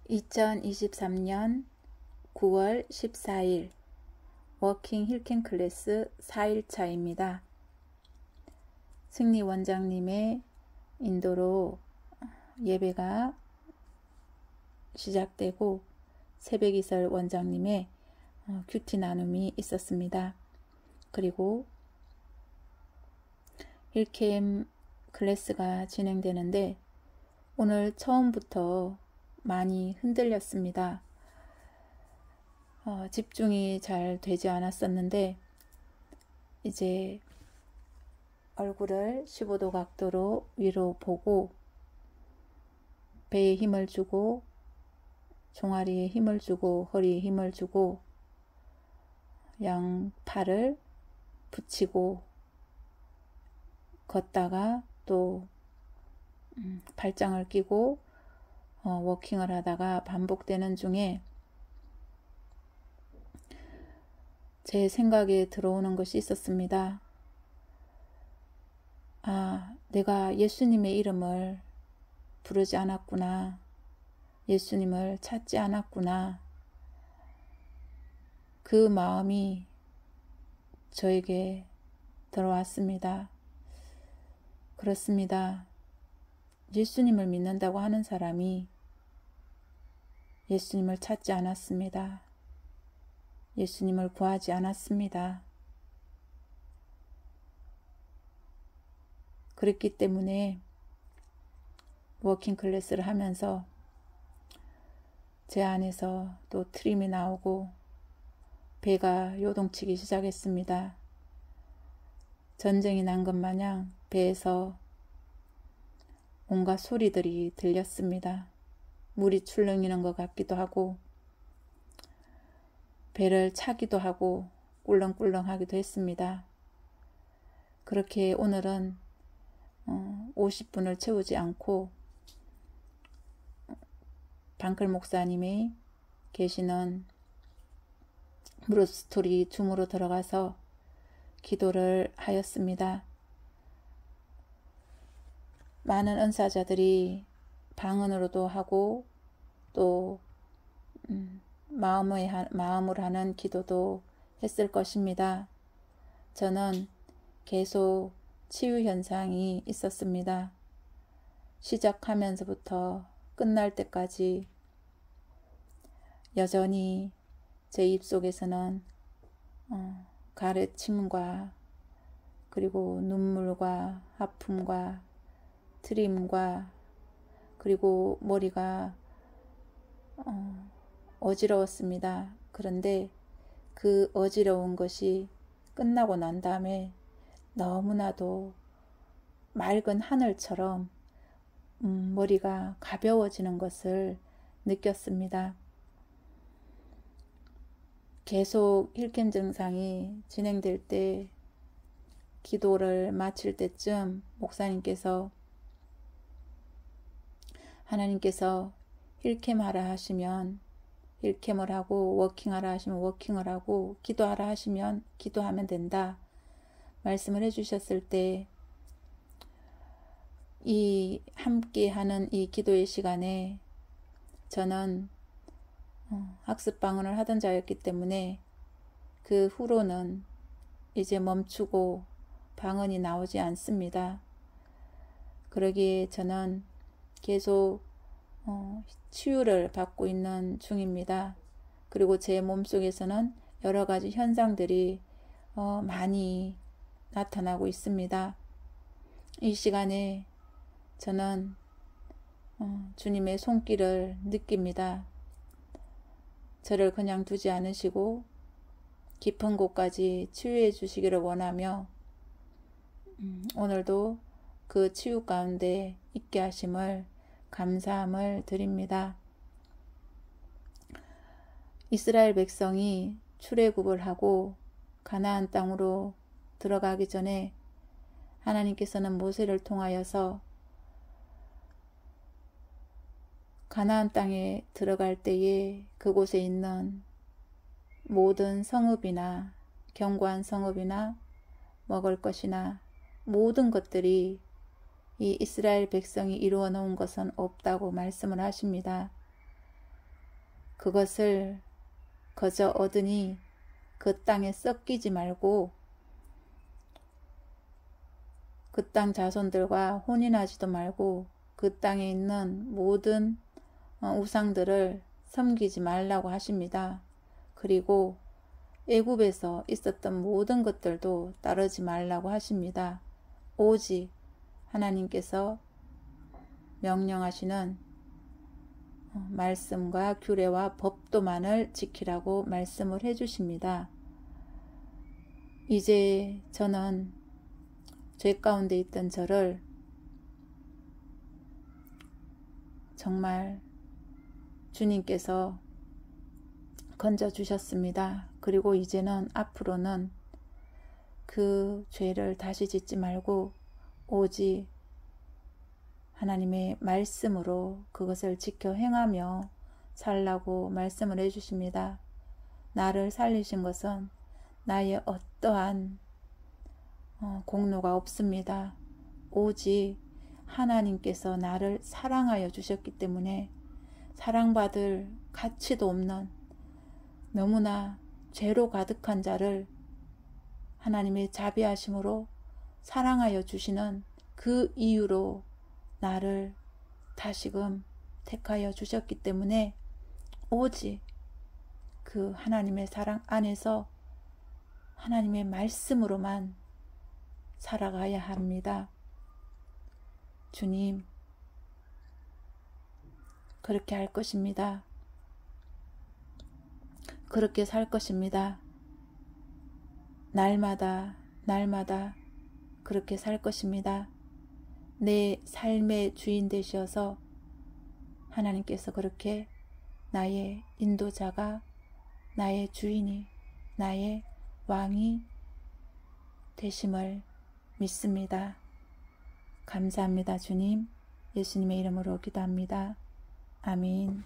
2023년 9월 14일 워킹 힐킹 클래스 4일차입니다. 승리 원장님의 인도로 예배가 시작되고 새벽이설 원장님의 큐티 나눔이 있었습니다. 그리고 힐캠 클래스가 진행되는데 오늘 처음부터 많이 흔들렸습니다. 집중이 잘 되지 않았었는데 이제 얼굴을 15도 각도로 위로 보고 배에 힘을 주고 종아리에 힘을 주고 허리에 힘을 주고 양 팔을 붙이고 걷다가 또 발장을 끼고 워킹을 하다가 반복되는 중에 제 생각에 들어오는 것이 있었습니다. 내가 예수님의 이름을 부르지 않았구나. 예수님을 찾지 않았구나. 그 마음이 저에게 들어왔습니다. 그렇습니다. 예수님을 믿는다고 하는 사람이 예수님을 찾지 않았습니다. 예수님을 구하지 않았습니다. 그랬기 때문에 워킹 클래스를 하면서 제 안에서 또 트림이 나오고 배가 요동치기 시작했습니다. 전쟁이 난 것 마냥 배에서 온갖 소리들이 들렸습니다. 물이 출렁이는 것 같기도 하고 배를 차기도 하고 꿀렁꿀렁 하기도 했습니다. 그렇게 오늘은 50분을 채우지 않고 방클 목사님이 계시는 무릎스토리 줌으로 들어가서 기도를 하였습니다. 많은 은사자들이 방언으로도 하고 또 마음으로 하는 기도도 했을 것입니다. 저는 계속 치유 현상이 있었습니다. 시작하면서부터 끝날 때까지 여전히 제 입속에서는 가래침과 그리고 눈물과 아픔과 트림과 그리고 머리가 어지러웠습니다. 그런데 그 어지러운 것이 끝나고 난 다음에 너무나도 맑은 하늘처럼 머리가 가벼워지는 것을 느꼈습니다. 계속 힐캠 증상이 진행될 때 기도를 마칠 때쯤 목사님께서 하나님께서 힐캠하라 하시면 힐캠을 하고 워킹하라 하시면 워킹을 하고 기도하라 하시면 기도하면 된다 말씀을 해주셨을 때 이 함께하는 이 기도의 시간에 저는 학습 방언을 하던 자였기 때문에 그 후로는 이제 멈추고 방언이 나오지 않습니다. 그러기에 저는 계속 치유를 받고 있는 중입니다. 그리고 제 몸속에서는 여러 가지 현상들이 많이 나타나고 있습니다. 이 시간에 저는 주님의 손길을 느낍니다. 저를 그냥 두지 않으시고 깊은 곳까지 치유해 주시기를 원하며 오늘도 그 치유 가운데 있게 하심을 감사함을 드립니다. 이스라엘 백성이 출애굽을 하고 가나안 땅으로 들어가기 전에 하나님께서는 모세를 통하여서 가나안 땅에 들어갈 때에 그곳에 있는 모든 성읍이나 견고한 성읍이나 먹을 것이나 모든 것들이 이 이스라엘 백성이 이루어 놓은 것은 없다고 말씀을 하십니다. 그것을 거저 얻으니 그 땅에 썩기지 말고 그 땅 자손들과 혼인하지도 말고 그 땅에 있는 모든 우상들을 섬기지 말라고 하십니다. 그리고 애굽에서 있었던 모든 것들도 따르지 말라고 하십니다. 오직 하나님께서 명령하시는 말씀과 규례와 법도만을 지키라고 말씀을 해주십니다. 이제 저는 죄 가운데 있던 저를 정말 주님께서 건져주셨습니다. 그리고 이제는 앞으로는 그 죄를 다시 짓지 말고 오직 하나님의 말씀으로 그것을 지켜 행하며 살라고 말씀을 해주십니다. 나를 살리신 것은 나의 어떠한 공로가 없습니다. 오직 하나님께서 나를 사랑하여 주셨기 때문에 사랑받을 가치도 없는 너무나 죄로 가득한 자를 하나님의 자비하심으로 사랑하여 주시는 그 이유로 나를 다시금 택하여 주셨기 때문에 오직 그 하나님의 사랑 안에서 하나님의 말씀으로만 살아가야 합니다. 주님, 그렇게 할 것입니다. 그렇게 살 것입니다. 날마다 그렇게 살 것입니다. 내 삶의 주인 되셔서 하나님께서 그렇게 나의 인도자가, 나의 주인이, 나의 왕이 되심을 믿습니다. 감사합니다. 주님, 예수님의 이름으로 기도합니다. 아멘.